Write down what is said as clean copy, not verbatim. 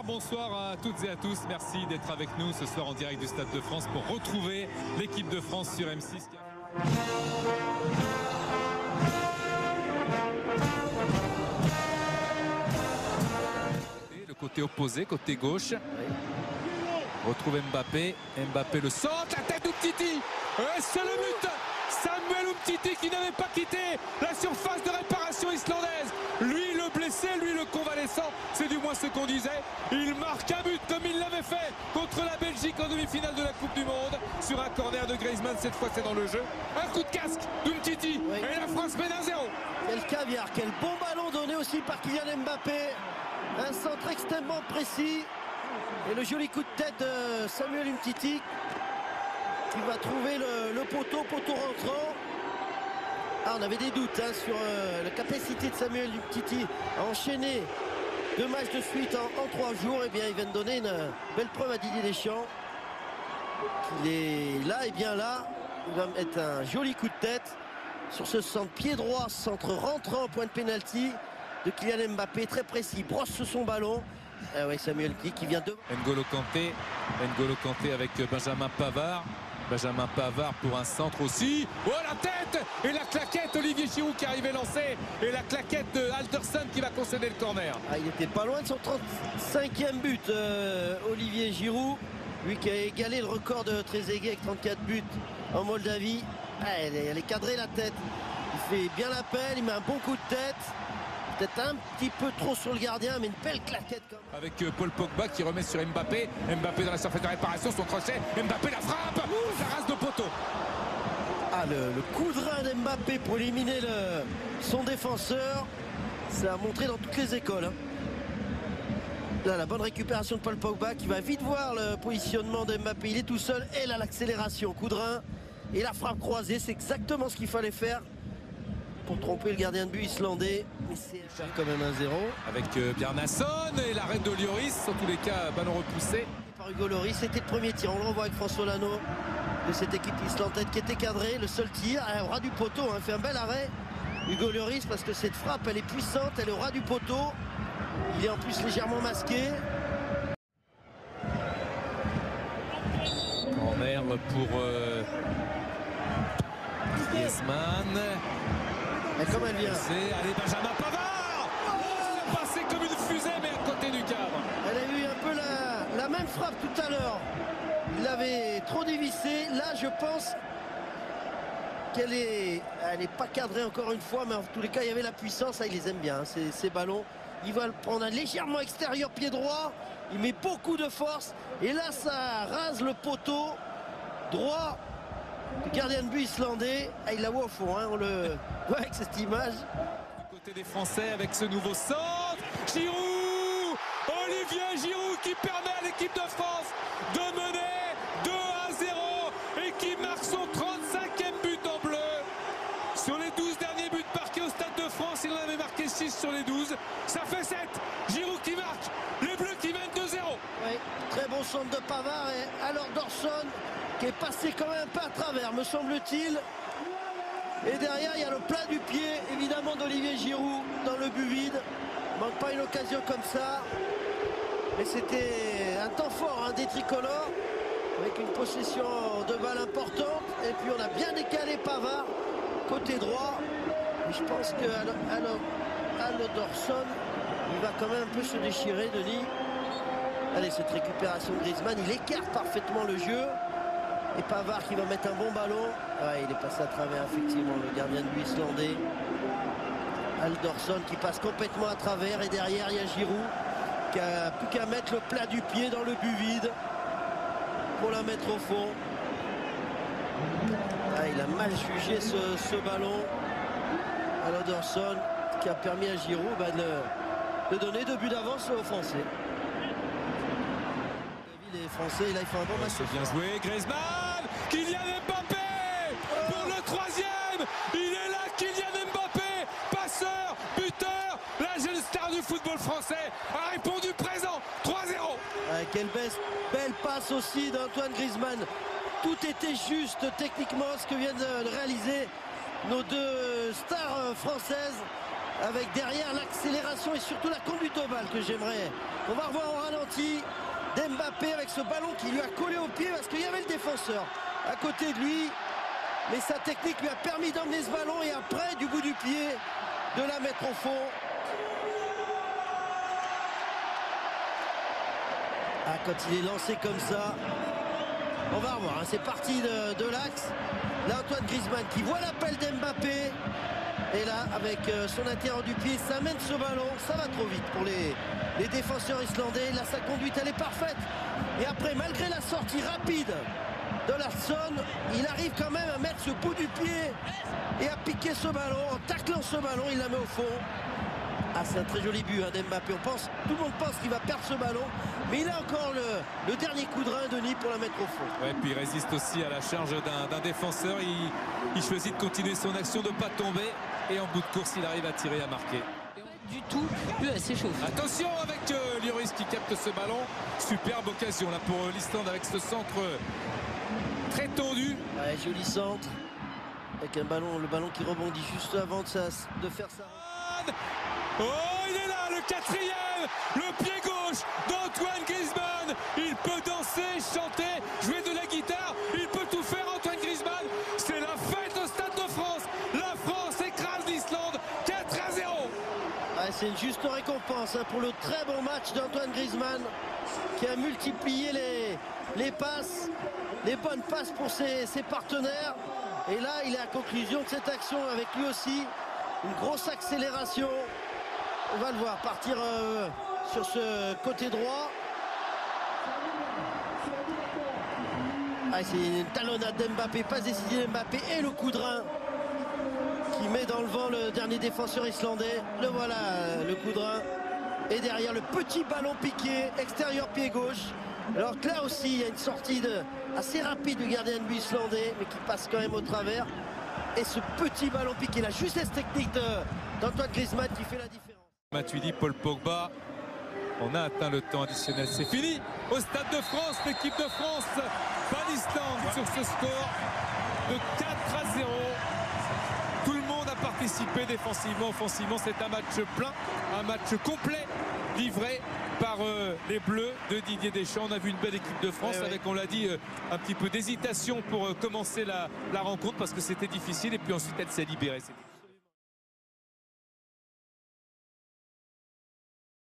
Bonsoir à toutes et à tous. Merci d'être avec nous ce soir en direct du Stade de France pour retrouver l'équipe de France sur M6. Le côté opposé, côté gauche. Retrouve Mbappé. Mbappé le centre, la tête d'Umtiti. Et c'est le but. Samuel Umtiti qui n'avait pas quitté la surface de réparation islandaise. Lui le blessé, lui le convalescent, c'est du moins ce qu'on disait. Il marque un but comme il l'avait fait contre la Belgique en demi-finale de la Coupe du Monde. Sur un corner de Griezmann, cette fois c'est dans le jeu. Un coup de casque d'Umtiti et la France mène 1-0. Quel caviar, quel bon ballon donné aussi par Kylian Mbappé. Un centre extrêmement précis. Et le joli coup de tête de Samuel Umtiti qui va trouver le poteau rentrant. Ah, on avait des doutes sur la capacité de Samuel Umtiti à enchaîner 2 matchs de suite en 3 jours. Et bien il vient de donner une belle preuve à Didier Deschamps qu'il est là et bien là. Il va mettre un joli coup de tête sur ce centre pied droit, centre rentrant, point de pénalty de Kylian Mbappé, très précis, brosse son ballon. Ah ouais, Samuel Umtiti qui vient de... N'Golo Kanté avec Benjamin Pavard. Benjamin Pavard pour un centre aussi. Oh, la tête et la claquette, Olivier Giroud qui arrivait lancé. Et la claquette de Alderson qui va concéder le corner. Ah, il était pas loin de son 35e but, Olivier Giroud. Lui qui a égalé le record de Trezeguet avec 34 buts en Moldavie. Ah, elle est cadrée la tête. Il fait bien l'appel, il met un bon coup de tête. Peut-être un petit peu trop sur le gardien, mais une belle claquette quand même. Avec Paul Pogba qui remet sur Mbappé. Mbappé dans la surface de réparation, son crochet. Mbappé la frappe. Ça rase de poteau. Ah, le coup de rein d'Mbappé pour éliminer son défenseur. Ça a montré dans toutes les écoles. Là, la bonne récupération de Paul Pogba qui va vite voir le positionnement d'Mbappé. Il est tout seul et là, l'accélération. Coup de rein et la frappe croisée. C'est exactement ce qu'il fallait faire pour tromper le gardien de but islandais. Mais c'est quand même 1-0. Avec Bjarnason et l'arrêt de Lloris. En tous les cas, ballon repoussé. Par Hugo Lloris, c'était le premier tir. On le revoit avec François Lano de cette équipe islandaise qui était cadrée. Le seul tir, au ras du poteau. Fait un bel arrêt. Hugo Lloris, parce que cette frappe, elle est puissante. Elle est au ras du poteau. Il est en plus légèrement masqué. Corner pour Griezmann. Et comme elle vient. Allez, Benjamin Pavard. C'est passé comme une fusée, mais à côté du cadre. Elle a eu un peu la même frappe tout à l'heure. Il l'avait trop dévissé. Là, je pense qu'elle est pas cadrée encore une fois, mais en tous les cas, il y avait la puissance. Il les aime bien, ces ballons. Il va le prendre légèrement extérieur, pied droit. Il met beaucoup de force. Et là, ça rase le poteau droit du gardien de but islandais. Il la voit au fond, on le voit avec cette image. Du côté des Français avec ce nouveau centre. Giroud, Olivier Giroud qui permet à l'équipe de France de mener 2-0 et qui marque son 35e but en bleu. Sur les 12 derniers buts marqués au Stade de France, il en avait marqué 6 sur les 12. Ça fait 7. Giroud qui marque. Les Bleus qui mènent 2-0. Oui, très bon centre de Pavard et alors Dorson qui est passé quand même un peu à travers, me semble-t-il. Et derrière, il y a le plat du pied, évidemment, d'Olivier Giroud dans le but vide. Il ne manque pas une occasion comme ça. Mais c'était un temps fort des tricolores, avec une possession de balle importante. Et puis on a bien décalé Pavard, côté droit. Et je pense que Dorson, il va quand même un peu se déchirer, Denis. Allez, cette récupération de Griezmann, il écarte parfaitement le jeu. Et Pavard qui va mettre un bon ballon. Ouais, il est passé à travers, effectivement, le gardien de but islandais. Alderson qui passe complètement à travers. Et derrière, il y a Giroud qui a plus qu'à mettre le plat du pied dans le but vide pour la mettre au fond. Ah, il a mal jugé ce ballon. Alderson qui a permis à Giroud de donner 2 buts d'avance aux Français. Les Français, là, il fait un bon match. C'est bien joué, Griezmann, Kylian Mbappé pour le 3e. Il est là, Kylian Mbappé, passeur, buteur. La jeune star du football français a répondu présent. 3-0. Quelle belle passe aussi d'Antoine Griezmann. Tout était juste techniquement ce que viennent de réaliser nos 2 stars françaises. avec derrière l'accélération et surtout la conduite au bal que j'aimerais. On va revoir au ralenti d'Mbappé avec ce ballon qui lui a collé au pied parce qu'il y avait le défenseur à côté de lui. Mais sa technique lui a permis d'emmener ce ballon et après, du bout du pied, de la mettre au fond. Ah, quand il est lancé comme ça, on va revoir, hein, c'est parti de l'axe. Là, Antoine Griezmann qui voit l'appel d'Mbappé. Et là, avec son intérieur du pied, ça mène ce ballon. Ça va trop vite pour les défenseurs islandais. Là, sa conduite, elle est parfaite. Et après, malgré la sortie rapide de Larsson, il arrive quand même à mettre ce bout du pied et à piquer ce ballon. En taclant ce ballon, il la met au fond. Ah, c'est un très joli but hein, d'Mbappé. Tout le monde pense qu'il va perdre ce ballon, mais il a encore le dernier coup de rein, Denis, pour la mettre au fond. Ouais, puis il résiste aussi à la charge d'un défenseur. Il choisit de continuer son action, de ne pas tomber. Et en bout de course, il arrive à tirer, à marquer. Du tout, lui s'échauffe. Attention avec Lloris qui capte ce ballon. Superbe occasion là pour l'Islande avec ce centre très tendu. Ouais, joli centre. Avec le ballon qui rebondit juste avant de faire ça. Oh, il est là, le quatrième, le pied gauche d'Antoine Griezmann. Il peut danser, chanter, jouer de la guitare. Il peut tout faire, Antoine Griezmann. C'est la fête au Stade de France. La France écrase l'Islande 4-0. Ouais, c'est une juste récompense hein, pour le très bon match d'Antoine Griezmann qui a multiplié les passes, les bonnes passes pour ses partenaires. Et là, il est à conclusion de cette action avec lui aussi une grosse accélération. On va le voir partir sur ce côté droit. Ah, c'est une talonnade d'Mbappé, pas décidé d'Mbappé et le coup de rein qui met dans le vent le dernier défenseur islandais. Le voilà, le coup de rein. Et derrière le petit ballon piqué, extérieur pied gauche. Alors que là aussi, il y a une sortie assez rapide du gardien de but islandais, mais qui passe quand même au travers. Et ce petit ballon piqué, la justesse technique d'Antoine Griezmann qui fait la différence. Matuidi, Paul Pogba. On a atteint le temps additionnel. C'est fini au Stade de France. L'équipe de France bat l'Islande sur ce score de 4-0. Tout le monde a participé défensivement, offensivement. C'est un match plein, un match complet livré par les Bleus de Didier Deschamps. On a vu une belle équipe de France avec, on l'a dit, un petit peu d'hésitation pour commencer la rencontre parce que c'était difficile et puis ensuite elle s'est libérée.